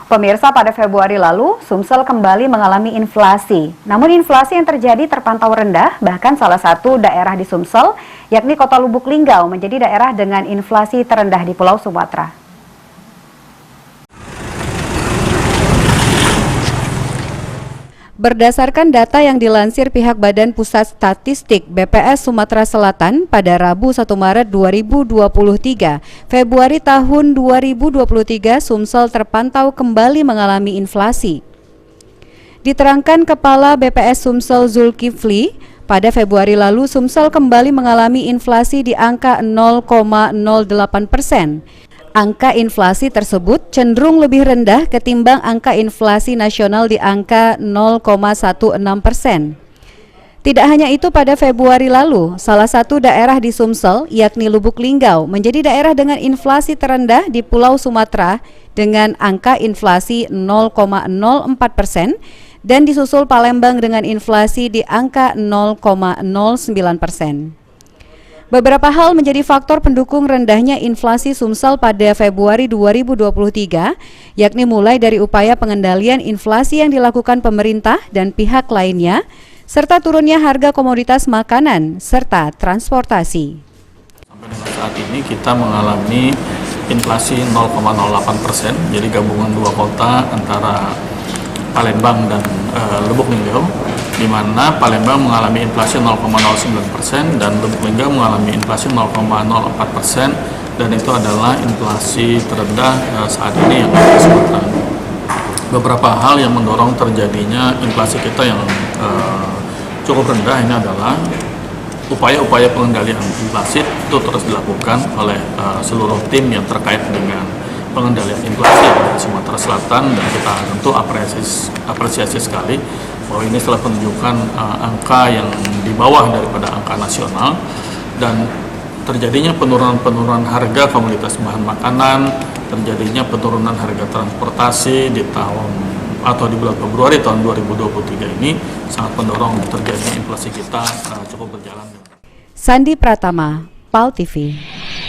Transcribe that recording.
Pemirsa, pada Februari lalu, Sumsel kembali mengalami inflasi. Namun inflasi yang terjadi terpantau rendah, bahkan salah satu daerah di Sumsel, yakni Kota Lubuk Linggau, menjadi daerah dengan inflasi terendah di Pulau Sumatera. Berdasarkan data yang dilansir pihak Badan Pusat Statistik BPS Sumatera Selatan pada Rabu 1 Maret 2023, Februari tahun 2023, Sumsel terpantau kembali mengalami inflasi. Diterangkan Kepala BPS Sumsel Zulkifli, pada Februari lalu Sumsel kembali mengalami inflasi di angka 0,08%. Angka inflasi tersebut cenderung lebih rendah ketimbang angka inflasi nasional di angka 0,16%. Tidak hanya itu, pada Februari lalu, salah satu daerah di Sumsel, yakni Lubuk Linggau, menjadi daerah dengan inflasi terendah di Pulau Sumatera dengan angka inflasi 0,04% dan disusul Palembang dengan inflasi di angka 0,09%. Beberapa hal menjadi faktor pendukung rendahnya inflasi Sumsel pada Februari 2023, yakni mulai dari upaya pengendalian inflasi yang dilakukan pemerintah dan pihak lainnya, serta turunnya harga komoditas makanan, serta transportasi. Sampai dengan saat ini kita mengalami inflasi 0,08%, jadi gabungan dua kota antara Palembang dan Lubuk Linggau, di mana Palembang mengalami inflasi 0,09% dan Lubuk Linggau mengalami inflasi 0,04%, dan itu adalah inflasi terendah saat ini yang ada di Sumatera. Beberapa hal yang mendorong terjadinya inflasi kita yang cukup rendah ini adalah upaya-upaya pengendalian inflasi itu terus dilakukan oleh seluruh tim yang terkait dengan pengendalian inflasi di Sumatera Selatan, dan kita tentu apresiasi sekali bahwa ini telah menunjukkan angka yang di bawah daripada angka nasional, dan terjadinya penurunan harga komoditas bahan makanan, terjadinya penurunan harga transportasi di bulan Februari tahun 2023 ini sangat mendorong terjadinya inflasi kita cukup berjalan. Sandi Pratama, PAL TV.